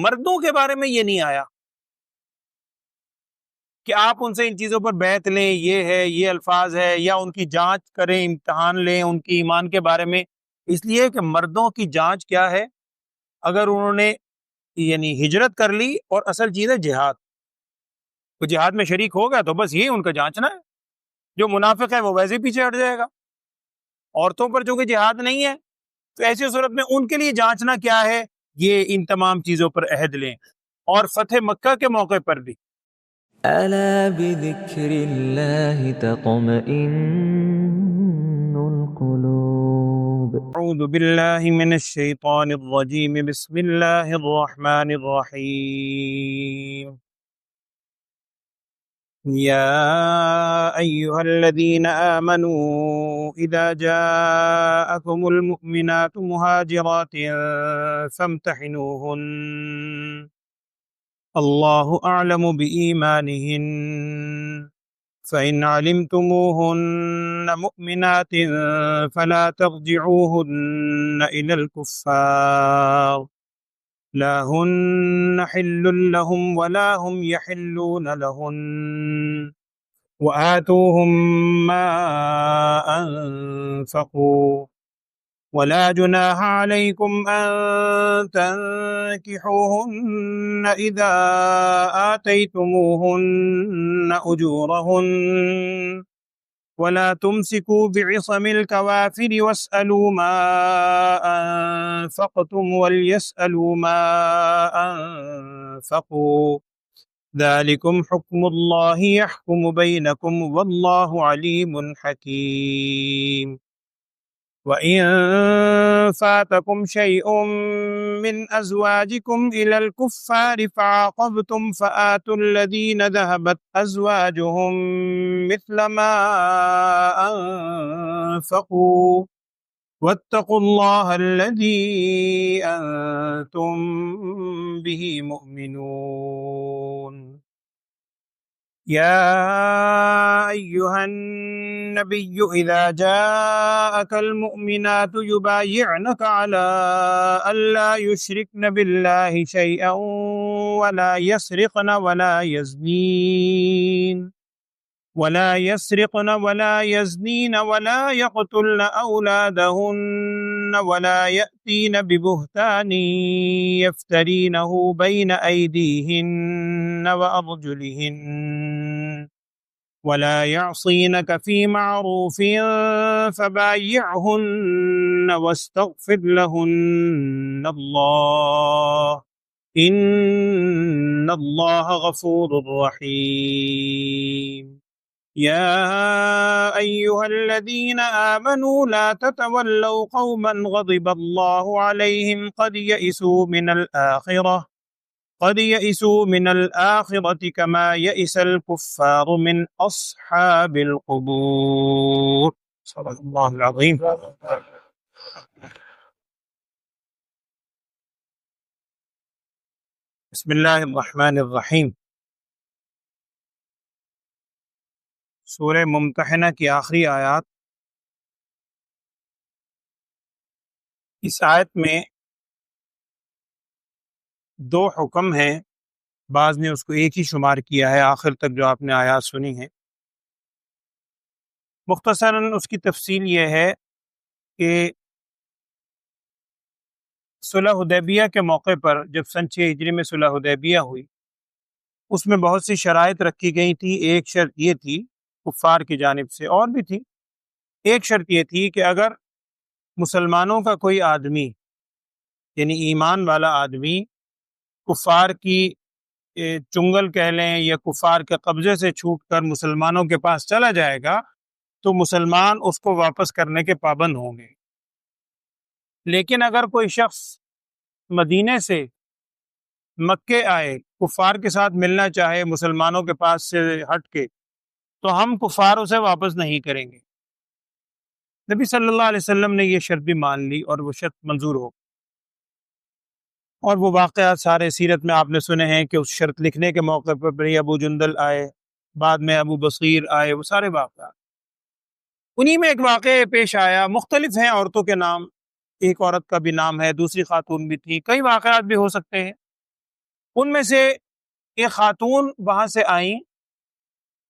مردوں کے بارے میں یہ نہیں آیا کہ آپ ان سے ان چیزوں پر بیعت لیں، یہ ہے، یہ الفاظ ہے، یا ان کی جانچ کریں، امتحان لیں ان کی ایمان کے بارے میں، اس لیے کہ مردوں کی جانچ کیا ہے؟ اگر انہوں نے یعنی ہجرت کر لی اور اصل چیز ہے جہاد، وہ جہاد میں شریک ہوگا تو بس یہ ان کا جانچنا ہے، جو منافق ہے وہ ویسے ہی پیچھے ہٹ جائے گا۔ عورتوں پر چونکہ جہاد نہیں ہے تو ایسی صورت میں ان کے لیے جانچنا کیا ہے؟ یہ ان تمام چیزوں پر عہد لیں۔ اور فتح مکہ کے موقع پر بھی ألا بذكر الله تطمئن القلوب اعوذ باللہ من الشیطان الرجیم، بسم اللہ الرحمن الرحیم۔ یا ایہا الذین آمنوا اذا جاءکم المؤمنات مہاجرات فامتحنوہن، اللہ اعلم بإیمانہن، فإن علمتموهن مؤمنات فلا ترجعوهن إلى الكفار، لا هن حل لهم ولا هم يحلون لهن، وآتوهم ما أنفقوا، ولا جناح عليكم أن تنكحوهن إذا آتيتموهن أجورهن، ولا تمسكوا بعصم الكوافر واسألوا ما أنفقتم وليسألوا ما أنفقوا، ذلكم حكم الله يحكم بينكم والله عليم حكيم۔ وَإِن فَاتَكُمْ شَيْءٌ مِّنْ أَزْوَاجِكُمْ إِلَى الْكُفَّارِ فَعَاقَبْتُمْ فَآتُوا الَّذِينَ ذَهَبَتْ أَزْوَاجُهُم مِّثْلَ مَا أَنفَقُوا، وَاتَّقُوا اللَّهَ الَّذِي أَنتُم بِهِ مُؤْمِنُونَ۔ يا أيها النبي إذا جاءك المؤمنات يبايعنك على ألا يشركن بالله شيئا ولا يسرقن ولا يزنين ولا يقتلن أولادهن ولا يأتين ببهتان يفترينه بين أيديهن وأرجلهن ولا يعصينك في معروف فبايعهن واستغفر لهن الله إن الله غفور رحيم۔ يا أيها الذين آمنوا لا تتولوا قوما غضب الله عليهم قد يئسوا من الآخرة كما يئس الكفار من أصحاب القبور۔ صدق اللہ العظیم۔ بسم اللہ الرحمن الرحیم۔ سورہ ممتحنہ کی آخری آیات، اس آیت میں دو حکم ہیں، بعض نے اس کو ایک ہی شمار کیا ہے آخر تک جو آپ نے آیات سنی ہیں۔ مختصراً اس کی تفصیل یہ ہے کہ صلح حدیبیہ کے موقع پر جب سن 6 ہجری میں صلح حدیبیہ ہوئی، اس میں بہت سی شرائط رکھی گئی تھی۔ ایک شرط یہ تھی کفار کی جانب سے، اور بھی تھی۔ ایک شرط یہ تھی کہ اگر مسلمانوں کا کوئی آدمی یعنی ایمان والا آدمی کفار کی چنگل کہہ لیں یا کفار کے قبضے سے چھوٹ کر مسلمانوں کے پاس چلا جائے گا تو مسلمان اس کو واپس کرنے کے پابند ہوں گے۔ لیکن اگر کوئی شخص مدینے سے مکے آئے، کفار کے ساتھ ملنا چاہے مسلمانوں کے پاس سے ہٹ کے، تو ہم کفار اسے واپس نہیں کریں گے۔ نبی صلی اللہ علیہ وسلم نے یہ شرط بھی مان لی اور وہ شرط منظور ہو، اور وہ واقعات سارے سیرت میں آپ نے سنے ہیں کہ اس شرط لکھنے کے موقع پر بنی ابو جندل آئے، بعد میں ابو بصیر آئے، وہ سارے واقعات۔ انہی میں ایک واقعہ پیش آیا، مختلف ہیں عورتوں کے نام، ایک عورت کا بھی نام ہے، دوسری خاتون بھی تھی، کئی واقعات بھی ہو سکتے ہیں۔ ان میں سے ایک خاتون وہاں سے آئیں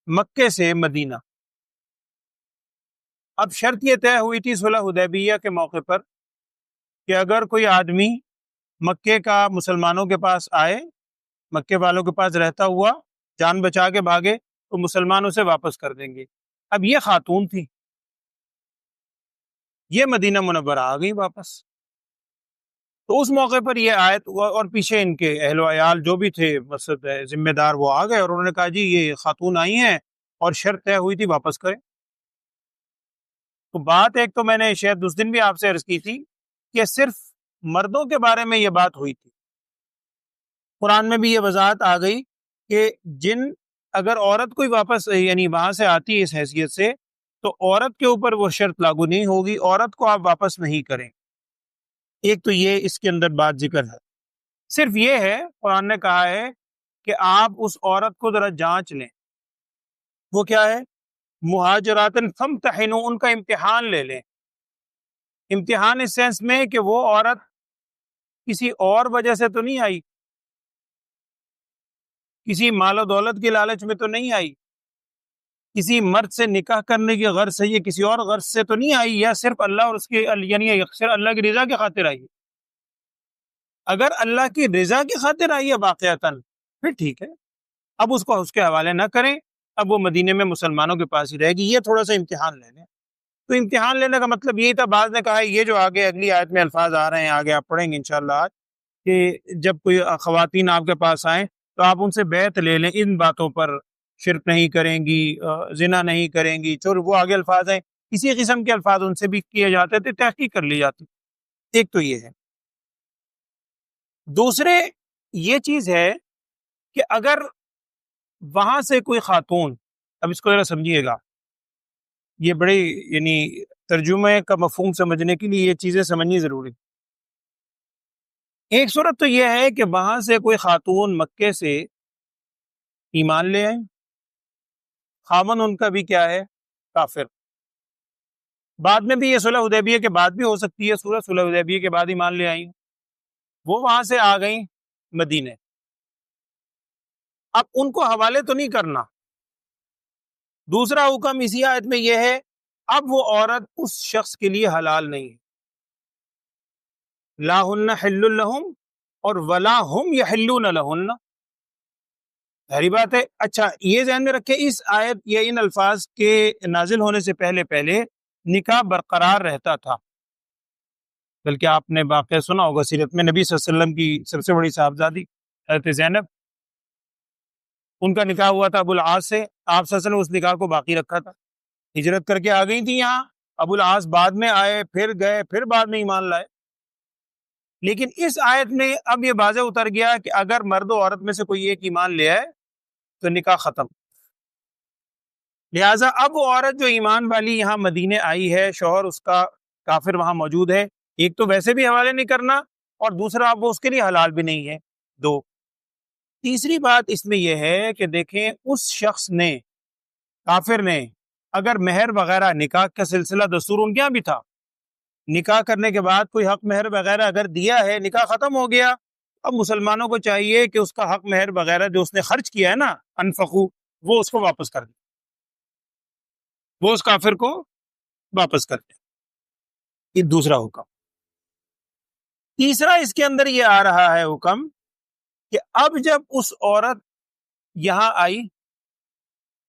مکے سے مدینہ. اب شرط یہ طے ہوئی تھی صلح حدیبیہ کے موقع پر کہ اگر کوئی آدمی مکے کا مسلمانوں کے پاس آئے، مکے والوں کے پاس رہتا ہوا، جان بچا کے بھاگے تو مسلمان اسے واپس کر دیں گے. اب یہ خاتون تھی، یہ مدینہ منورہ آ گئی واپس. تو اس موقع پر یہ آیت ہوا، اور پیچھے ان کے اہل و عیال جو بھی تھے مسجد ذمہ دار وہ آ گئے اور انہوں نے کہا جی یہ خاتون آئی ہیں اور شرط طے ہوئی تھی واپس کریں. تو بات ایک تو میں نے شاید اس دن بھی آپ سے عرض کی تھی کہ صرف مردوں کے بارے میں یہ بات ہوئی تھی. قرآن میں بھی یہ وضاحت آ گئی کہ اگر عورت کوئی واپس یعنی وہاں سے آتی ہے اس حیثیت سے تو عورت کے اوپر وہ شرط لاگو نہیں ہوگی، عورت کو آپ واپس نہیں کریں. ایک تو یہ اس کے اندر بات ذکر ہے. صرف یہ ہے قرآن نے کہا ہے کہ آپ اس عورت کو ذرا جانچ لیں. وہ کیا ہے؟ مہاجراتن فامتحنوا، ان کا امتحان لے لیں. امتحان اس سینس میں کہ وہ عورت کسی اور وجہ سے تو نہیں آئی، کسی مال و دولت کی لالچ میں تو نہیں آئی، کسی مرد سے نکاح کرنے کی غرض سے یا کسی اور غرض سے تو نہیں آئی، یا صرف اللہ اور اس کی یعنی صرف اللہ کی رضا کی خاطر آئی. اگر اللہ کی رضا کی خاطر آئی ہے واقعتاً پھر ٹھیک ہے، اب اس کو اس کے حوالے نہ کریں، اب وہ مدینے میں مسلمانوں کے پاس ہی رہے گی. یہ تھوڑا سا امتحان لے لیں. تو امتحان لینے کا مطلب یہی تھا. بعض نے کہا ہے یہ جو آگے اگلی آیت میں الفاظ آ رہے ہیں، آگے آپ پڑھیں گے انشاءاللہ آج، کہ جب کوئی خواتین آپ کے پاس آئیں تو آپ ان سے بیعت لے لیں ان باتوں پر، شرک نہیں کریں گی، زنا نہیں کریں گی، چور، وہ آگے الفاظ ہیں. اسی قسم کے الفاظ ان سے بھی کیے جاتے تھے، تحقیق کر لی جاتی. ایک تو یہ ہے. دوسرے یہ چیز ہے کہ اگر وہاں سے کوئی خاتون، اب اس کو ذرا سمجھیے گا، یہ بڑی یعنی ترجمے کا مفہوم سمجھنے کے لیے یہ چیزیں سمجھنی ضروری. ایک صورت تو یہ ہے کہ وہاں سے کوئی خاتون مکے سے ایمان لے آئیں، خاوند ان کا بھی کیا ہے؟ کافر. بعد میں بھی یہ صلح حدیبیہ کے بعد بھی ہو سکتی ہے، صلح حدیبیہ کے بعد ایمان لے آئیں، وہ وہاں سے آ گئیں مدینے. اب ان کو حوالے تو نہیں کرنا. دوسرا حکم اسی آیت میں یہ ہے اب وہ عورت اس شخص کے لیے حلال نہیں ہے. لا ہن حل لہم اور ولا ہم یحلون لہن. ظاہری بات ہے. اچھا یہ ذہن میں رکھے اس آیت یا ان الفاظ کے نازل ہونے سے پہلے نکاح برقرار رہتا تھا. بلکہ آپ نے واقعہ سنا ہوگا سیرت میں، نبی صلی اللہ علیہ وسلم کی سب سے بڑی صاحبزادی حضرت زینب، ان کا نکاح ہوا تھا ابو العاص سے. آپ صلی اللہ علیہ وسلم نے اس نکاح کو باقی رکھا تھا. ہجرت کر کے آ گئی تھی یہاں، ابو العاص بعد میں آئے، پھر گئے، پھر بعد میں ایمان لائے. لیکن اس آیت میں اب یہ واضح اتر گیا کہ اگر مرد و عورت میں سے کوئی ایک ایمان لے آئے تو نکاح ختم. لہٰذا اب وہ عورت جو ایمان والی یہاں مدینے آئی ہے، شوہر اس کا کافر وہاں موجود ہے، ایک تو ویسے بھی حوالے نہیں کرنا، اور دوسرا اب وہ اس کے لیے حلال بھی نہیں ہے. دو. تیسری بات اس میں یہ ہے کہ دیکھیں اس شخص نے، کافر نے، اگر مہر وغیرہ، نکاح کا سلسلہ دستور ان کے یہاں بھی تھا، نکاح کرنے کے بعد کوئی حق مہر وغیرہ اگر دیا ہے، نکاح ختم ہو گیا، اب مسلمانوں کو چاہیے کہ اس کا حق مہر وغیرہ جو اس نے خرچ کیا ہے نا، انفقو، وہ اس کو واپس کر دیں، وہ اس کافر کو واپس کر دیں. یہ دوسرا حکم. تیسرا اس کے اندر یہ آ رہا ہے حکم کہ اب جب اس عورت یہاں آئی،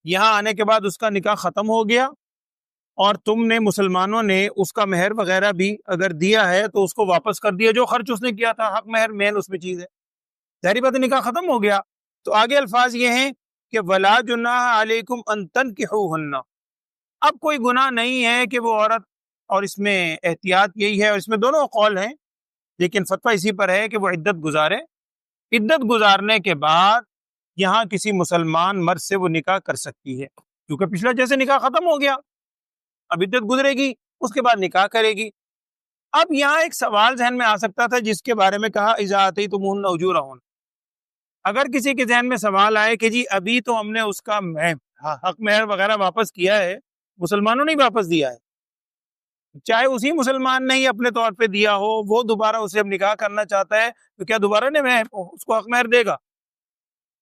یہاں آنے کے بعد اس کا نکاح ختم ہو گیا، اور تم نے مسلمانوں نے اس کا مہر وغیرہ بھی اگر دیا ہے تو اس کو واپس کر دیا، جو خرچ اس نے کیا تھا، حق مہر مین اس میں چیز ہے. ظاہری بات ہے نکاح ختم ہو گیا. تو آگے الفاظ یہ ہیں کہ وَلَا جُنَاحَ عَلَيْكُمْ أَن تَنكِحُوهُنَّ. اب کوئی گناہ نہیں ہے کہ وہ عورت، اور اس میں احتیاط یہی ہے، اور اس میں دونوں قول ہیں لیکن فتویٰ اسی پر ہے کہ وہ عدت گزارے. عدت گزارنے کے بعد یہاں کسی مسلمان مرد سے وہ نکاح کر سکتی ہے، کیونکہ پچھلا جیسے نکاح ختم ہو گیا، اب عدت گزرے گی، اس کے بعد نکاح کرے گی. اب یہاں ایک سوال ذہن میں آ سکتا تھا جس کے بارے میں کہا اذا آتیتموہن اجورہن. اگر کسی کے ذہن میں سوال آئے کہ جی ابھی تو ہم نے اس کا حق مہر وغیرہ واپس کیا ہے، مسلمانوں نے واپس دیا ہے، چاہے اسی مسلمان نے ہی اپنے طور پہ دیا ہو، وہ دوبارہ اسے اب نکاح کرنا چاہتا ہے تو کیا دوبارہ نے اس کو حق مہر دے گا؟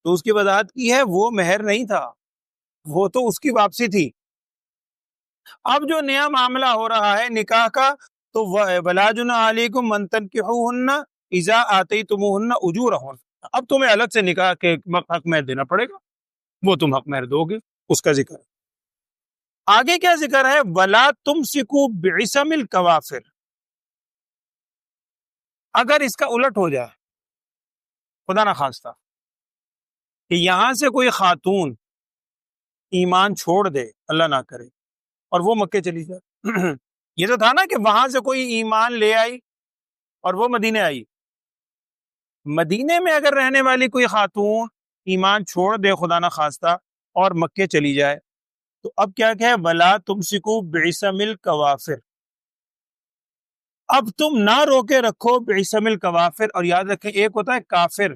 تو اس کی وضاحت کی ہے وہ مہر نہیں تھا، وہ تو اس کی واپسی تھی۔ اب جو نیا معاملہ ہو رہا ہے نکاح کا، تو وَلَا جُنَاحَ عَلَيْكُمْ أَن تَنكِحُوهُنَّ إِذَا آتَيْتُمُوهُنَّ أُجُورَهُنَّ، اب تمہیں الگ سے نکاح کے حق مہر دینا پڑے گا، وہ تم حق مہر دو گے، اس کا ذکر ہے۔ آگے کیا ذکر ہے؟ وَلَا تُمْسِكُوا بِعِصَمِ الْكَوَافِرِ، اگر اس کا الٹ ہو جائے، خدا نہ خواستہ، کہ یہاں سے کوئی خاتون ایمان چھوڑ دے، اللہ نہ کرے، اور وہ مکے چلی جائے یہ تو تھا نا کہ وہاں سے کوئی ایمان لے آئی اور وہ مدینے آئی، مدینے میں اگر رہنے والی کوئی خاتون ایمان چھوڑ دے خدا نہ خواستہ اور مکے چلی جائے، تو اب کیا کہ وَلَا تُمْسِكُوا بِعِصَمِ الْكَوَافِرِ، اب تم نہ روکے رکھو بعصم الکوافر، اور یاد رکھیں ایک ہوتا ہے کافر،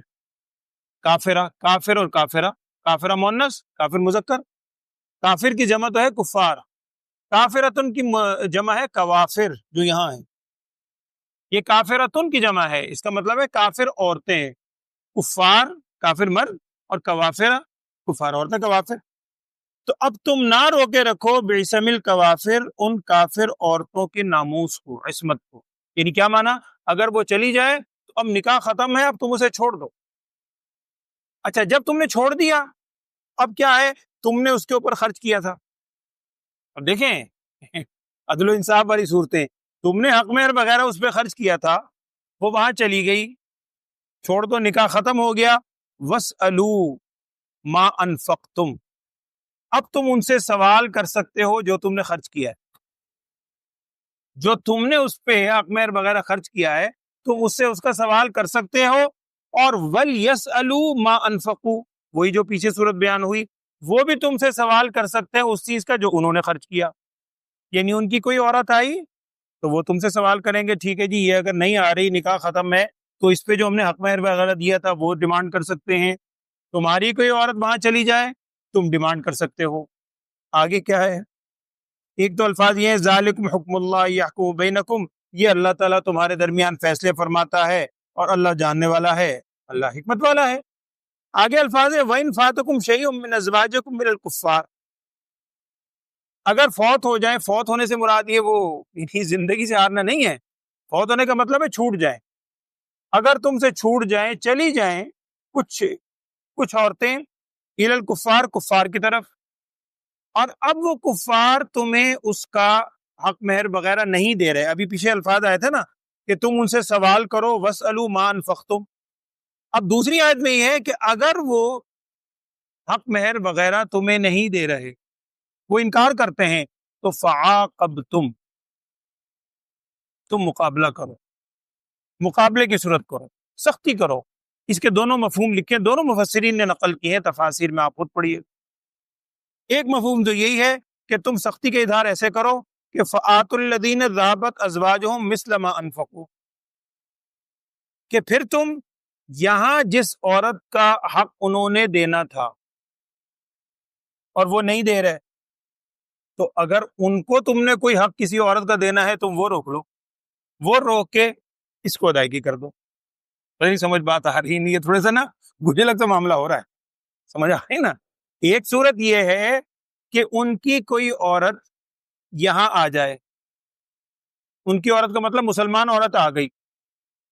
کافرہ، کافر اور کافرہ، کافرہ مؤنث، کافر مذکر، کافر کی جمع تو ہے کفار، کافرتن کی جمع ہے کوافر جو یہاں ہے، یہ کافرتن کی جمع ہے، اس کا مطلب ہے کافر عورتیں ہیں، کفار کافر مرد اور کوافرہ کفار عورتیں، کوافر۔ تو اب تم نہ روکے رکھو بعصم الکوافر، ان کافر عورتوں کے ناموس کو، عصمت کو، یعنی کیا معنی؟ اگر وہ چلی جائے تو اب نکاح ختم ہے، اب تم اسے چھوڑ دو۔ اچھا جب تم نے چھوڑ دیا، اب کیا ہے؟ تم نے اس کے اوپر خرچ کیا تھا، اب دیکھیں عدل و انصاف والی صورتیں، تم نے حق مہر وغیرہ اس پہ خرچ کیا تھا، وہ وہاں چلی گئی، چھوڑ دو، نکاح ختم ہو گیا۔ وَاسْأَلُوا مَا أَنفَقْتُمْ، اب تم ان سے سوال کر سکتے ہو جو تم نے خرچ کیا ہے، جو تم نے اس پہ حق مہر وغیرہ خرچ کیا ہے، تم اس سے اس کا سوال کر سکتے ہو۔ اور وَلْيَسْأَلُوا مَا أَنفَقُوا، وہی جو پیچھے صورت بیان ہوئی، وہ بھی تم سے سوال کر سکتے ہیں اس چیز کا جو انہوں نے خرچ کیا، یعنی ان کی کوئی عورت آئی تو وہ تم سے سوال کریں گے، ٹھیک ہے جی یہ اگر نہیں آ رہی، نکاح ختم ہے، تو اس پہ جو ہم نے حق مہر وغیرہ دیا تھا وہ ڈیمانڈ کر سکتے ہیں۔ تمہاری کوئی عورت وہاں چلی جائے، تم ڈیمانڈ کر سکتے ہو۔ آگے کیا ہے؟ ایک تو الفاظ یہ ہیں ذالکم حکم اللہ یحکم بینکم، یہ اللہ تعالیٰ تمہارے درمیان فیصلے فرماتا ہے، اور اللہ جاننے والا ہے، اللہ حکمت والا ہے۔ آگے الفاظ ہے وَإِن فَاتَكُمْ شَيْءٌ مِّنْ أَزْوَاجِكُمْ مِنَ الْكُفَّارِ، اگر فوت ہو جائیں، فوت ہونے سے مراد یہ وہ زندگی سے ہارنا نہیں ہے، فوت ہونے کا مطلب ہے چھوٹ جائیں، اگر تم سے چھوٹ جائیں، چلی جائیں کچھ عورتیں الی الکفار، کفار کی طرف، اور اب وہ کفار تمہیں اس کا حق مہر وغیرہ نہیں دے رہے، ابھی پیچھے الفاظ آئے تھے نا کہ تم ان سے سوال کرو، وَاسْأَلُوا مَا أَنفَقْتُمْ۔ اب دوسری آیت میں یہ ہے کہ اگر وہ حق مہر وغیرہ تمہیں نہیں دے رہے، وہ انکار کرتے ہیں، تو فَعَاقَبْتُمْ، تم مقابلہ کرو، مقابلے کی صورت کرو، سختی کرو۔ اس کے دونوں مفہوم لکھے، دونوں مفسرین نے نقل کیے ہیں، تفاسیر میں آپ خود پڑھیے۔ ایک مفہوم تو یہی ہے کہ تم سختی کے اظہار ایسے کرو کہ فَآتُوا الَّذِينَ ذَهَبَتْ أَزْوَاجُهُمْ مِثْلَ مَا أَنفَقُوا، کہ پھر تم یہاں جس عورت کا حق انہوں نے دینا تھا اور وہ نہیں دے رہے، تو اگر ان کو تم نے کوئی حق کسی عورت کا دینا ہے، تم وہ روک لو، وہ روک کے اس کو ادائیگی کر دو۔ نہیں سمجھ بات آ رہی نہیں ہے؟ تھوڑا سا نا مجھے لگتا معاملہ ہو رہا ہے، سمجھ آ رہی نا؟ ایک صورت یہ ہے کہ ان کی کوئی عورت یہاں آ جائے، ان کی عورت کا مطلب مسلمان عورت آ گئی،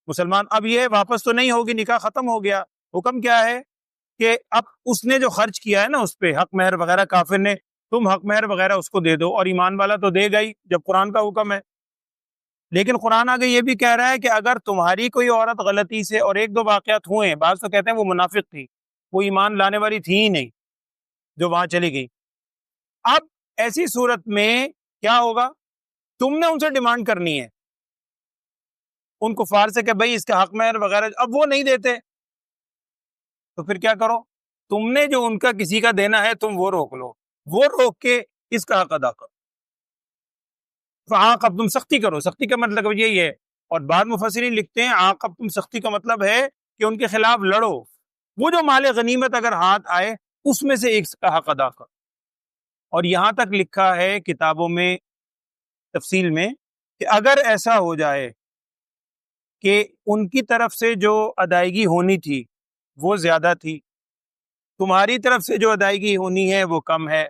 مسلمان، اب یہ واپس تو نہیں ہوگی، نکاح ختم ہو گیا، حکم کیا ہے کہ اب اس نے جو خرچ کیا ہے نا اس پہ حق مہر وغیرہ، کافر نے، تم حق مہر وغیرہ اس کو دے دو، اور ایمان والا تو دے گا ہی جب قرآن کا حکم ہے۔ لیکن قرآن آگے یہ بھی کہہ رہا ہے کہ اگر تمہاری کوئی عورت غلطی سے، اور ایک دو واقعات ہوئے، بعض تو کہتے ہیں وہ منافق تھی، وہ ایمان لانے والی تھی ہی نہیں جو وہاں چلی گئی، اب ایسی صورت میں کیا ہوگا؟ تم نے ان سے ڈیمانڈ کرنی ہے، ان کفار سے، کہ بھئی اس کا حق مہر وغیرہ، اب وہ نہیں دیتے تو پھر کیا کرو؟ تم نے جو ان کا کسی کا دینا ہے تم وہ روک لو، وہ روک کے اس کا حق ادا کرو۔ فعاقب، تم سختی کرو، سختی کا مطلب یہی ہے، اور بعض مفسرین لکھتے ہیں عاقب تم سختی کا مطلب ہے کہ ان کے خلاف لڑو، وہ جو مال غنیمت اگر ہاتھ آئے اس میں سے ایک کا حق ادا کرو۔ اور یہاں تک لکھا ہے کتابوں میں تفصیل میں کہ اگر ایسا ہو جائے کہ ان کی طرف سے جو ادائیگی ہونی تھی وہ زیادہ تھی، تمہاری طرف سے جو ادائیگی ہونی ہے وہ کم ہے،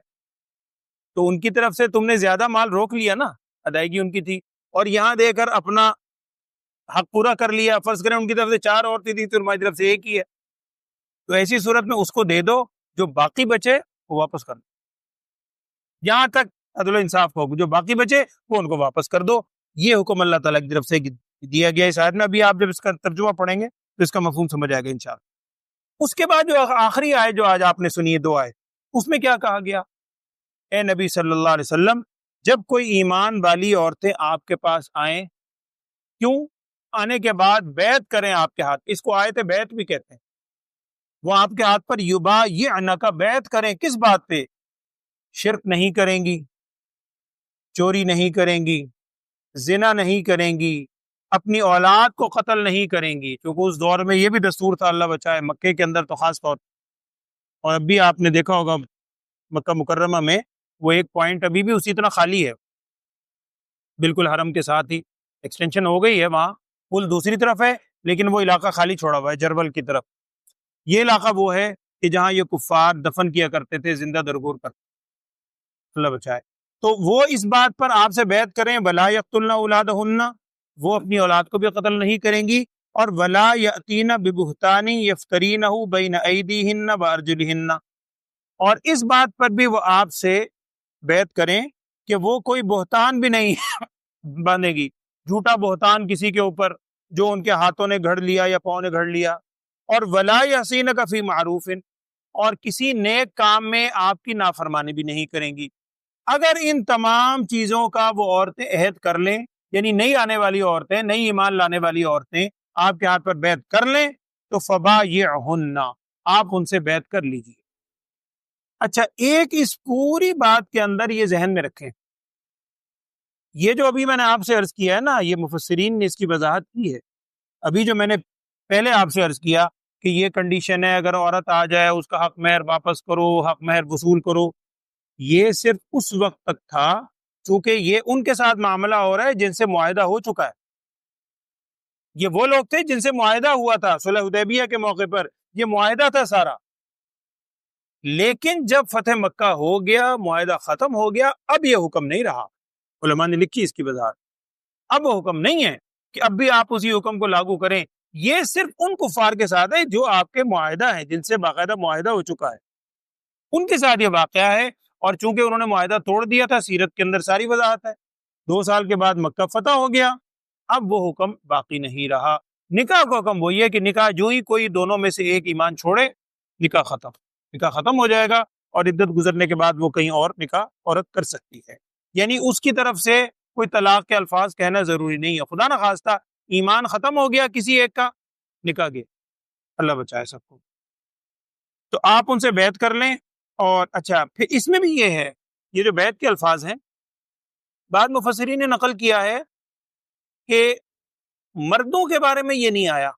تو ان کی طرف سے تم نے زیادہ مال روک لیا نا، ادائیگی ان کی تھی، اور یہاں دے کر اپنا حق پورا کر لیا۔ فرض کریں ان کی طرف سے 4 عورتیں تھی تو تمہاری طرف سے ایک ہی ہے، تو ایسی صورت میں اس کو دے دو، جو باقی بچے وہ واپس کر دو، یہاں تک عدل و انصاف ہو، جو باقی بچے وہ ان کو واپس کر دو۔ یہ حکم اللہ تعالیٰ کی طرف سے دیا گیا اس آیت میں۔ ابھی آپ جب اس کا ترجمہ پڑھیں گے تو اس کا مفہوم سمجھ آئے گا انشاءاللہ۔ اس کے بعد جو آخری آیت جو آج آپ نے سنی ہے 2 آیت، اس میں کیا کہا گیا؟ اے نبی صلی اللہ علیہ وسلم، جب کوئی ایمان والی عورتیں آپ کے پاس آئیں، کیوں آنے کے بعد بیعت کریں آپ کے ہاتھ، اس کو آیت بیعت بھی کہتے ہیں، وہ آپ کے ہاتھ پر یبایعنک بیعت کریں، کس بات پہ؟ شرک نہیں کریں گی، چوری نہیں کریں گی، زنا نہیں کریں گی، اپنی اولاد کو قتل نہیں کریں گی، کیونکہ اس دور میں یہ بھی دستور تھا، اللہ بچائے، مکے کے اندر تو خاص طور، اور اب بھی آپ نے دیکھا ہوگا مکہ مکرمہ میں وہ ایک پوائنٹ ابھی بھی اسی طرح خالی ہے، بالکل حرم کے ساتھ ہی، ایکسٹینشن ہو گئی ہے، وہاں پل دوسری طرف ہے لیکن وہ علاقہ خالی چھوڑا ہوا ہے جربل کی طرف۔ یہ علاقہ وہ ہے کہ جہاں یہ کفار دفن کیا کرتے تھے، زندہ درگور کرتے، اللہ بچائے۔ تو وہ اس بات پر آپ سے بیعت کریں، ولا یقتلن اولادہن، وہ اپنی اولاد کو بھی قتل نہیں کریں گی، اور ولا یأتین ببہتان یفترینہ بین ایدیہن وارجلہن، اور اس بات پر بھی وہ آپ سے بیعت کریں کہ وہ کوئی بہتان بھی نہیں باندھے گی، جھوٹا بہتان کسی کے اوپر جو ان کے ہاتھوں نے گھڑ لیا یا پاؤں نے گھڑ لیا، اور ولا یعصینک فی معروف، اور کسی نیک کام میں آپ کی نافرمانی بھی نہیں کریں گی۔ اگر ان تمام چیزوں کا وہ عورتیں عہد کر لیں، یعنی نئی آنے والی عورتیں، نئی ایمان لانے والی عورتیں آپ کے ہاتھ پر بیعت کر لیں، تو فبایعہن، آپ ان سے بیعت کر لیجیے۔ اچھا، ایک اس پوری بات کے اندر یہ ذہن میں رکھیں، یہ جو ابھی میں نے آپ سے عرض کیا ہے نا، یہ مفسرین نے اس کی وضاحت کی ہے، ابھی جو میں نے پہلے آپ سے عرض کیا کہ یہ کنڈیشن ہے، اگر عورت آ جائے اس کا حق مہر واپس کرو، حق مہر وصول کرو، یہ صرف اس وقت تک تھا چونکہ یہ ان کے ساتھ معاملہ ہو رہا ہے جن سے معاہدہ ہو چکا ہے، یہ وہ لوگ تھے جن سے معاہدہ ہوا تھا صلح حدیبیہ کے موقع پر، یہ معاہدہ تھا سارا، لیکن جب فتح مکہ ہو گیا، معاہدہ ختم ہو گیا، اب یہ حکم نہیں رہا، علماء نے لکھی اس کی وضاحت، اب وہ حکم نہیں ہے کہ اب بھی آپ اسی حکم کو لاگو کریں، یہ صرف ان کفار کے ساتھ ہے جو آپ کے معاہدہ ہیں، جن سے باقاعدہ معاہدہ ہو چکا ہے، ان کے ساتھ یہ واقعہ ہے، اور چونکہ انہوں نے معاہدہ توڑ دیا تھا، سیرت کے اندر ساری وضاحت ہے، 2 سال کے بعد مکہ فتح ہو گیا، اب وہ حکم باقی نہیں رہا۔ نکاح کا حکم وہی ہے کہ نکاح جو ہی کوئی دونوں میں سے ایک ایمان چھوڑے، نکاح ختم ہو جائے گا، اور عدت گزرنے کے بعد وہ کہیں اور نکاح عورت کر سکتی ہے، یعنی اس کی طرف سے کوئی طلاق کے الفاظ کہنا ضروری نہیں ہے، خدا نہ خواستہ ایمان ختم ہو گیا کسی ایک کا، نکاح گیا، اللہ بچائے سب کو، تو آپ ان سے بیعت کر لیں۔ اور اچھا، پھر اس میں بھی یہ ہے، یہ جو بیعت کے الفاظ ہیں، بعض مفسرین نے نقل کیا ہے کہ مردوں کے بارے میں یہ نہیں آیا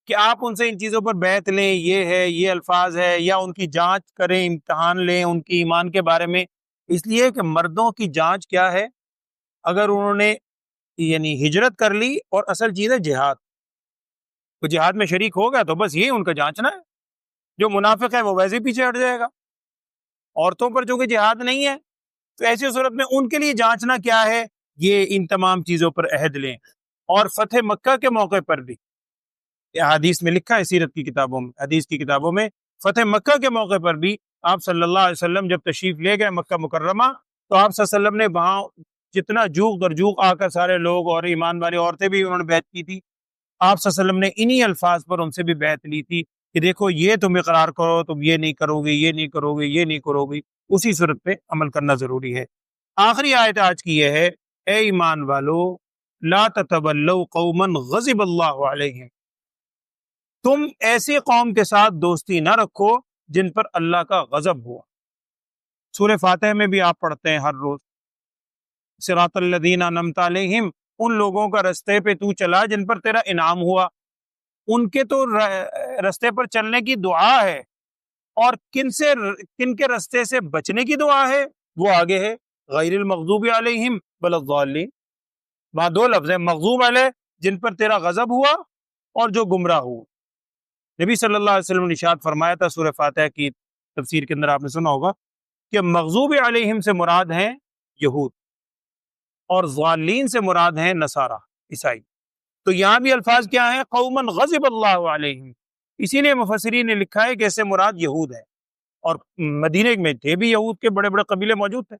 کہ آپ ان سے ان چیزوں پر بیعت لیں، یہ ہے، یہ الفاظ ہے، یا ان کی جانچ کریں، امتحان لیں ان کی ایمان کے بارے میں، اس لیے کہ مردوں کی جانچ کیا ہے، اگر انہوں نے یعنی ہجرت کر لی، اور اصل چیز ہے جہاد، تو جہاد میں شریک ہوگا تو بس یہ ان کا جانچنا ہے، جو منافق ہے وہ ویسے ہی پیچھے ہٹ جائے گا، عورتوں پر چونکہ جہاد نہیں ہے تو ایسی صورت میں ان کے لیے جانچنا کیا ہے، یہ ان تمام چیزوں پر عہد لیں۔ اور فتح مکہ کے موقع پر بھی حدیث میں لکھا ہے، سیرت کی کتابوں میں، حدیث کی کتابوں میں، فتح مکہ کے موقع پر بھی آپ صلی اللہ علیہ وسلم جب تشریف لے گئے مکہ مکرمہ، تو آپ صلی اللہ علیہ وسلم نے وہاں جتنا جوق در جوق آ کر سارے لوگ اور ایمان والی عورتیں بھی انہوں نے بیعت کی تھی، آپ صلی اللہ علیہ وسلم نے انہی الفاظ پر ان سے بھی بیعت لی تھی کہ دیکھو یہ تم اقرار کرو، تم یہ نہیں کرو گے، یہ نہیں کرو گے، یہ نہیں کرو گے، اسی صورت پہ عمل کرنا ضروری ہے۔ آخری آیت آج کی یہ ہے، اے ایمان والو لا تتولوا قوما غضب اللہ علیہم، تم ایسی قوم کے ساتھ دوستی نہ رکھو جن پر اللہ کا غضب ہوا۔ سورہ فاتح میں بھی آپ پڑھتے ہیں ہر روز، صراط الذین انعمت علیہم، ان لوگوں کا رستے پہ تو چلا جن پر تیرا انعام ہوا، ان کے تو رستے پر چلنے کی دعا ہے، اور کن کے رستے سے بچنے کی دعا ہے، وہ آگے ہے غیر المغضوب علیہم بل الضالین، وہاں 2 لفظ ہیں، مغضوب علیہ جن پر تیرا غضب ہوا، اور جو گمراہ ہو۔ نبی صلی اللہ علیہ وسلم نے ارشاد فرمایا تھا، سورہ فاتحہ کی تفسیر کے اندر آپ نے سنا ہوگا کہ مغضوب علیہم سے مراد ہیں یہود، اور ضالین سے مراد ہیں نصارہ، عیسائی۔ تو یہاں بھی الفاظ کیا ہیں؟ قوما غضب اللہ علیہم، اسی لیے مفسرین نے لکھا ہے کہ اس سے مراد یہود ہے، اور مدینے میں تھے بھی یہود کے بڑے بڑے قبیلے موجود تھے۔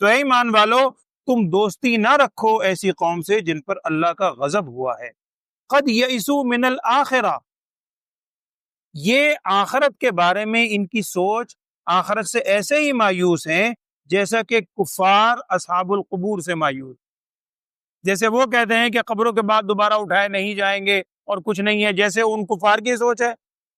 تو اے ایمان والو، تم دوستی نہ رکھو ایسی قوم سے جن پر اللہ کا غضب ہوا ہے۔ قد یئسوا من الآخرہ، یہ آخرت کے بارے میں ان کی سوچ آخرت سے ایسے ہی مایوس ہیں جیسا کہ کفار اصحاب القبور سے مایوس، جیسے وہ کہتے ہیں کہ قبروں کے بعد دوبارہ اٹھائے نہیں جائیں گے اور کچھ نہیں ہے، جیسے ان کفار کی سوچ ہے،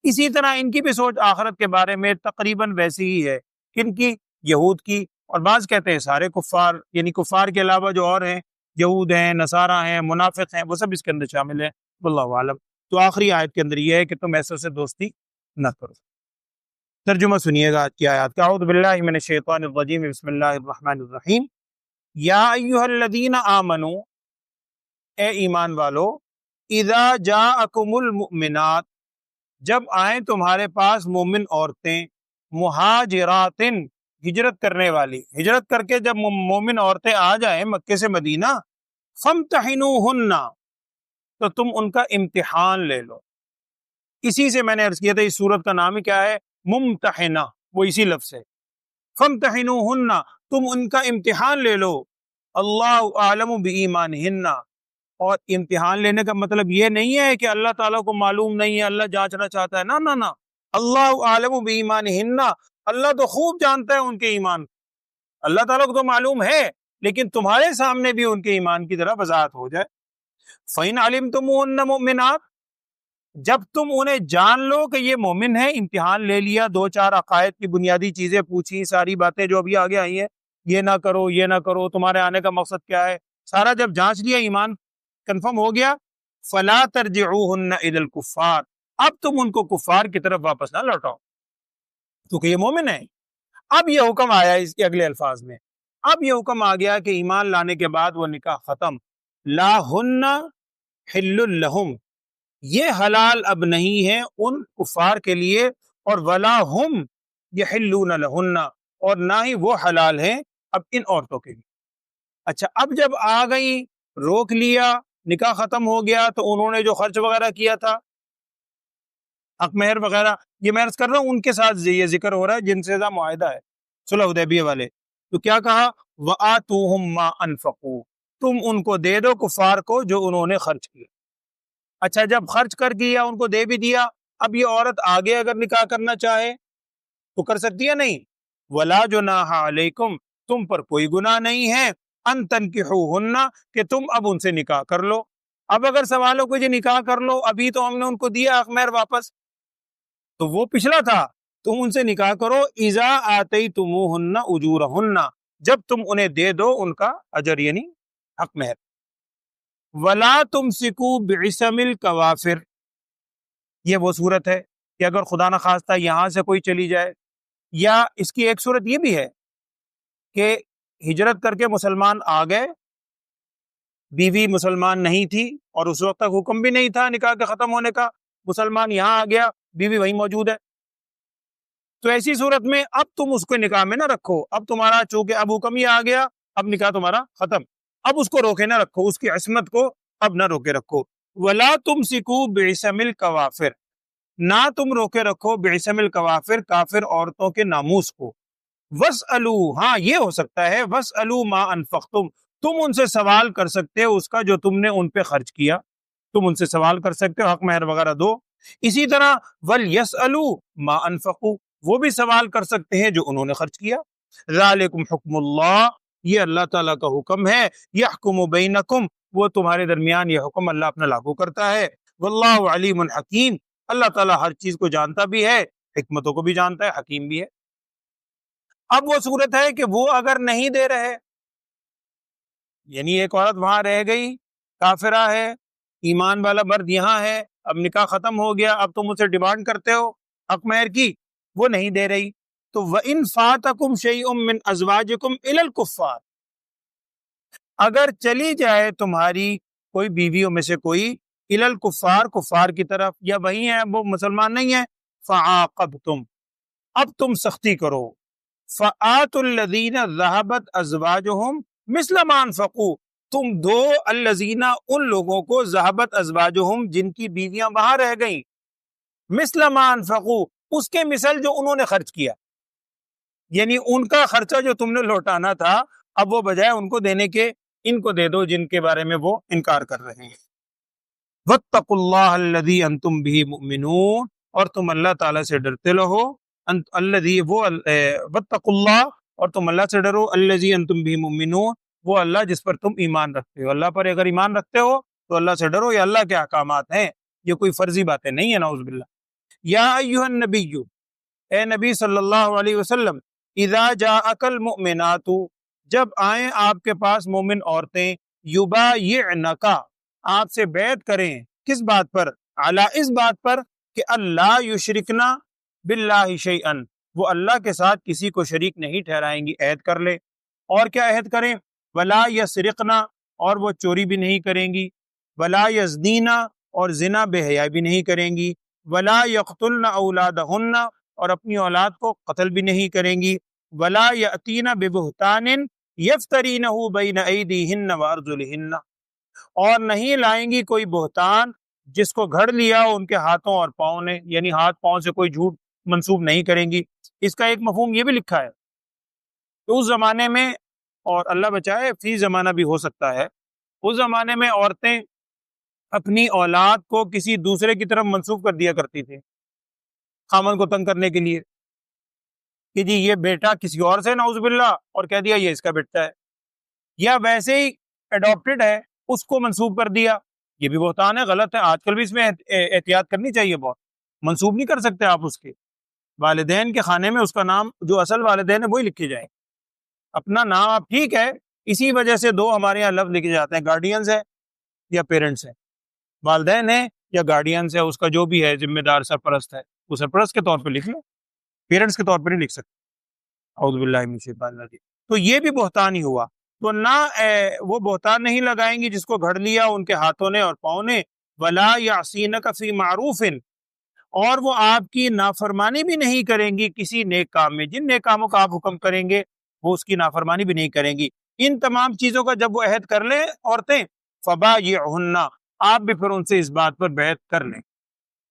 اسی طرح ان کی بھی سوچ آخرت کے بارے میں تقریباً ویسی ہی ہے۔ کن کی؟ یہود کی۔ اور بعض کہتے ہیں سارے کفار، یعنی کفار کے علاوہ جو اور ہیں، یہود ہیں، نصارہ ہیں، منافق ہیں، وہ سب اس کے اندر شامل ہیں، واللہ عالم۔ تو آخری آیت کے اندر یہ ہے کہ تم ایسے سے دوستی نہ کرو۔ ترجمہ سنیے گا آج کی آیات کا۔ اعوذ باللہ من الشیطان الرجیم، بسم اللہ الرحمن الرحیم۔ یا ایھا الذین آمنوا، اے ایمان والو، اذا جاءکم المؤمنات، جب آئیں تمہارے پاس مومن عورتیں، مہاجرات، ہجرت کرنے والی، ہجرت کر کے جب مومن عورتیں آ جائیں مکے سے مدینہ، فامتحنوہن، تو تم ان کا امتحان لے لو۔ اسی سے میں نے عرض کیا تھا اس سورت کا نام ہی کیا ہے؟ ممتحنہ، وہ اسی لفظ ہے۔ فامتحنوہن، تم ان کا امتحان لے لو۔ اللہ اعلم بایمانہن، اور امتحان لینے کا مطلب یہ نہیں ہے کہ اللہ تعالیٰ کو معلوم نہیں ہے، اللہ جانچنا چاہتا ہے، نہ۔ اللہ اعلم بایمانہن، اللہ تو خوب جانتا ہے ان کے ایمان، اللہ تعالیٰ کو تو معلوم ہے، لیکن تمہارے سامنے بھی ان کے ایمان کی طرح وضاحت ہو جائے۔ فَإِنْ عَلِمْتُمُوهُنَّ مُؤْمِنَاتٍ، جب تم انہیں جان لو کہ یہ مومن ہے، امتحان لے لیا، دو چار عقائد کی بنیادی چیزیں پوچھی، ساری باتیں جو ابھی آگے آئی ہیں، یہ نہ کرو، یہ نہ کرو، تمہارے آنے کا مقصد کیا ہے، سارا جب جانچ لیا، ایمان کنفرم ہو گیا، فَلَا تَرْجِعُوهُنَّ إِلَى الْكُفَّارِ، اب تم ان کو کفار کی طرف واپس نہ لوٹاؤ، کیونکہ یہ مومن ہے۔ اب یہ حکم آیا اس کے اگلے الفاظ میں، اب یہ حکم آ گیا کہ ایمان لانے کے بعد وہ نکاح ختم، لا ہن حل لہم، یہ حلال اب نہیں ہے ان کفار کے لیے، اور ولا ہم یحلون لہن، اور نہ ہی وہ حلال ہیں اب ان عورتوں کے لیے۔ اچھا، اب جب آ گئی، روک لیا، نکاح ختم ہو گیا، تو انہوں نے جو خرچ وغیرہ کیا تھا، حق مہر وغیرہ، یہ میں عرض کر رہا ہوں ان کے ساتھ یہ ذکر ہو رہا ہے جن سے معاہدہ ہے، صلح حدیبیہ والے، تو کیا کہا؟ وَآتُوهُم مَّا أَنفَقُوا، تم ان کو دے دو کفار کو جو انہوں نے خرچ کیا۔ اچھا، جب خرچ کر دیا، ان کو دے بھی دیا، اب یہ عورت آگے اگر نکاح کرنا چاہے تو کر سکتی ہے؟ نہیں۔ وَلَا جُنَاحَ عَلَيْكُمْ، تم پر کوئی گناہ نہیں ہے، أَن تَنكِحُوهُنَّ، کہ تم اب ان سے نکاح کر لو۔ اب اگر سوالوں کو یہ نکاح کر لو، ابھی تو ہم نے ان کو دیا حق مہر واپس، تو وہ پچھلا تھا، تم ان سے نکاح کرو، اذا آتیتموہن اجورہن، جب تم انہیں دے دو ان کا اجر یعنی حق مہر۔ ولا تمسکوا بعصم الکوافر، یہ وہ صورت ہے کہ اگر خدا نخواستہ یہاں سے کوئی چلی جائے، یا اس کی ایک صورت یہ بھی ہے کہ ہجرت کر کے مسلمان آ گئے، بیوی مسلمان نہیں تھی اور اس وقت تک حکم بھی نہیں تھا نکاح کے ختم ہونے کا، مسلمان یہاں آ گیا، بیوی وہیں موجود ہے، تو ایسی صورت میں اب تم اس کو نکاح میں نہ رکھو، اب تمہارا چونکہ اب حکم ہی آ گیا، اب نکاح تمہارا ختم، اب اس کو روکے نہ رکھو، اس کی عصمت کو اب نہ روکے رکھو۔ ولا تمسکوا بعصم الکوافر، نہ تم روکے رکھو بعصم الکوافر، کافر عورتوں کے ناموس کو۔ واسألوا، ہاں یہ ہو سکتا ہے، واسألوا ما انفقتم، تم ان سے سوال کر سکتے ہو اس کا جو تم نے ان پہ خرچ کیا، تم ان سے سوال کر سکتے ہو، حق مہر وغیرہ دو۔ اسی طرح ولیسألوا ما انفقوا، وہ بھی سوال کر سکتے ہیں جو انہوں نے خرچ کیا۔ ذالکم حکم اللہ، یہ اللہ تعالیٰ کا حکم ہے، یحکم بینکم، وہ تمہارے درمیان یہ حکم اللہ اپنا لاگو کرتا ہے۔ واللہ علیم حکیم، اللہ تعالیٰ ہر چیز کو جانتا بھی ہے، حکمتوں کو بھی جانتا ہے، حکیم بھی ہے۔ اب وہ صورت ہے کہ وہ اگر نہیں دے رہے، یعنی ایک عورت وہاں رہ گئی، کافرہ ہے، ایمان والا مرد یہاں ہے، اب نکاح ختم ہو گیا، اب تم اسے ڈیمانڈ کرتے ہو حق مہر کی، وہ نہیں دے رہی، تو وَإِن فَاتَكُمْ شَيْءٌ مِّنْ أَزْوَاجِكُمْ إِلَى الْكُفَّارِ، اگر چلی جائے تمہاری کوئی بیویوں میں سے کوئی الی الکفار، کفار کی طرف، یا وہی ہیں وہ مسلمان نہیں ہیں، فعاقبتم، اب تم سختی کرو، فآتوا الذین ذہبت ازواجہم مثل ما انفقوا، تم دو الذین ان لوگوں کو ذہبت ازواجہم جن کی بیویاں وہاں رہ گئیں، مثل ما انفقوا اس کے مثل جو انہوں نے خرچ کیا، یعنی ان کا خرچہ جو تم نے لوٹانا تھا اب وہ بجائے ان کو دینے کے ان کو دے دو جن کے بارے میں وہ انکار کر رہے ہیں۔ واتقوا اللہ الذی انتم بہ مؤمنون، اور تم اللہ تعالیٰ سے ڈرتے رہو، الذی وہ واتقوا اللہ، اور تم اللہ سے ڈرو، الذی انتم بہ مؤمنون، وہ اللہ جس پر تم ایمان رکھتے ہو، اللہ پر اگر ایمان رکھتے ہو تو اللہ سے ڈرو، یہ اللہ کے احکامات ہیں، یہ کوئی فرضی باتیں نہیں ہیں، نعوذ باللہ۔ یا ایھا النبی، اے نبی صلی اللہ علیہ وسلم، اذا جاءک المؤمنات، جب آئیں آپ کے پاس مومن عورتیں، یبایعنک، آپ سے بیعت کریں، کس بات پر؟ علی، اس بات پر کہ اللہ یشرکنا باللہ شیئا، وہ اللہ کے ساتھ کسی کو شریک نہیں ٹھہرائیں گی، عہد کر لے۔ اور کیا عہد کریں؟ ولا یسرقنا، اور وہ چوری بھی نہیں کریں گی، ولا یزنینا، اور زنا بے حیائی بھی نہیں کریں گی، ولا یقتلن اولادہن، اور اپنی اولاد کو قتل بھی نہیں کریں گی، ولا یأتین ببہتان یفترینہ بین ایدیہن وارجلہن، اور نہیں لائیں گی کوئی بہتان جس کو گھڑ لیا ہو ان کے ہاتھوں اور پاؤں نے، یعنی ہاتھ پاؤں سے کوئی جھوٹ منسوب نہیں کریں گی۔ اس کا ایک مفہوم یہ بھی لکھا ہے کہ اس زمانے میں، اور اللہ بچائے فی زمانہ بھی ہو سکتا ہے، اس زمانے میں عورتیں اپنی اولاد کو کسی دوسرے کی طرف منسوب کر دیا کرتی تھی خامن کو تنگ کرنے کے لیے، کہ جی یہ بیٹا کسی اور سے، نعوذ باللہ، اور کہہ دیا یہ اس کا بیٹا ہے، یا ویسے ہی اڈاپٹڈ ہے اس کو منسوب کر دیا، یہ بھی بہتان ہے، غلط ہے، آج کل بھی اس میں احتیاط کرنی چاہیے بہت، منسوب نہیں کر سکتے آپ اس کے والدین کے خانے میں، اس کا نام جو اصل والدین ہے وہی لکھے جائیں، اپنا نام آپ ٹھیک ہے، اسی وجہ سے دو ہمارے یہاں لفظ لکھے جاتے ہیں، گارڈینز ہے یا پیرنٹس ہیں، والدین ہیں یا گارڈینز ہے، اس کا جو بھی ہے ذمہ دار سرپرست ہے، وہ سرپرست کے طور پہ لکھ لیں، پیرنٹس کے طور پر نہیں لکھ سکتے، اعوذ باللہ من الشیطان الرجیم۔ تو یہ بھی بہتان ہی ہوا، تو نہ وہ بہتان نہیں لگائیں گی جس کو گھڑ لیا ان کے ہاتھوں نے اور پاؤں نے، ولا یعصینک فی معروف، اور وہ آپ کی نافرمانی بھی نہیں کریں گی کسی نیک کام میں، جن نیک کاموں کا آپ حکم کریں گے وہ اس کی نافرمانی بھی نہیں کریں گی۔ ان تمام چیزوں کا جب وہ عہد کر لیں عورتیں، فبایعہن، آپ بھی پھر ان سے اس بات پر بیعت کر لیں،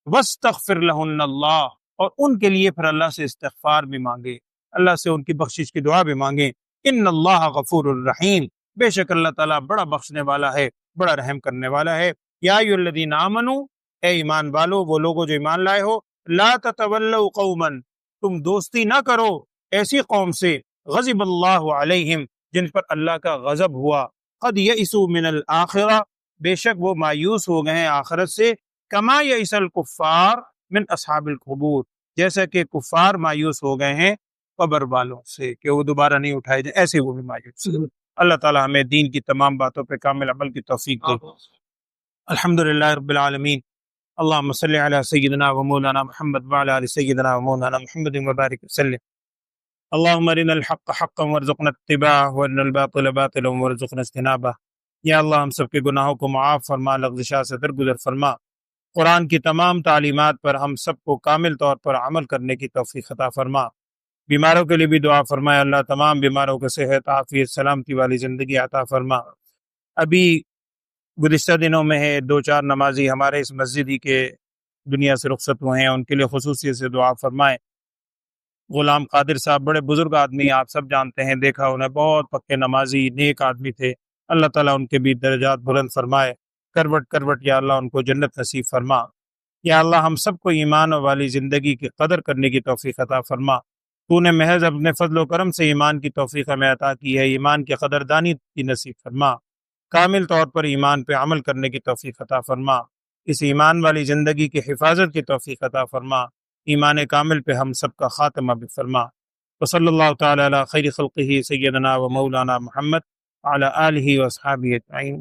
واستغفر لہن اللہ، اور ان کے لیے پھر اللہ سے استغفار بھی مانگے، اللہ سے ان کی بخشش کی دعا بھی مانگیں، ان اللہ غفور الرحیم، بے شک اللہ تعالیٰ بڑا بخشنے والا ہے، بڑا رحم کرنے والا ہے۔ یا ایھا الذین آمنوا، اے ایمان والو، وہ لوگوں جو ایمان لائے ہو، لا تتولوا قوما، تم دوستی نہ کرو ایسی قوم سے، غضب اللہ علیہم، جن پر اللہ کا غضب ہوا، قد یئسوا من الآخرہ، بے شک وہ مایوس ہو گئے ہیں آخرت سے، کما یئس الکفار من اصحاب القبور، جیسا کہ کفار مایوس ہو گئے ہیں قبر والوں سے کہ وہ دوبارہ نہیں اٹھائے جائیں، ایسے وہ بھی مایوس ہیں۔ اللہ تعالیٰ ہمیں دین کی تمام باتوں پہ کامل عمل کی توفیق دے۔ الحمدللہ رب العالمین، اللہم صلی علی سیدنا و مولانا محمد وعلی آل سیدنا و مولانا محمد وبارک وسلم۔ اللہم ارنا الحق حقا وارزقنا اتباعہ وارنا الباطل باطلا وارزقنا اجتنابہ۔ یا اللہ ہم سب کے گناہوں کو معاف فرما، لغزشات سے درگزر فرما، قرآن کی تمام تعلیمات پر ہم سب کو کامل طور پر عمل کرنے کی توفیق عطا فرما۔ بیماروں کے لیے بھی دعا فرمائے، اللہ تمام بیماروں کو صحت، عافیت، سلامتی والی زندگی عطا فرما۔ ابھی گزشتہ دنوں میں ہے 2-4 نمازی ہمارے اس مسجد ہی کے دنیا سے رخصت ہوئے ہیں، ان کے لیے خصوصیت سے دعا فرمائیں۔ غلام قادر صاحب بڑے بزرگ آدمی، آپ سب جانتے ہیں، دیکھا انہیں، بہت پکے نمازی، نیک آدمی تھے، اللہ تعالیٰ ان کے بھی درجات بلند فرمائے، کروٹ کروٹ یا اللہ ان کو جنت نصیب فرما۔ یا اللہ ہم سب کو ایمان والی زندگی کی قدر کرنے کی توفیق عطا فرما۔ تو نے محض اپنے فضل و کرم سے ایمان کی توفیق ہمیں عطا کی ہے، ایمان کی قدردانی کی نصیب فرما، کامل طور پر ایمان پہ عمل کرنے کی توفیق عطا فرما، اس ایمان والی زندگی کی حفاظت کی توفیق عطا فرما، ایمان کامل پہ ہم سب کا خاتمہ بھی فرما۔ وصلی اللہ تعالی علی خیر خلقہ سیدنا و مولانا محمد وعلی آلہ و اصحابہ اجمعین۔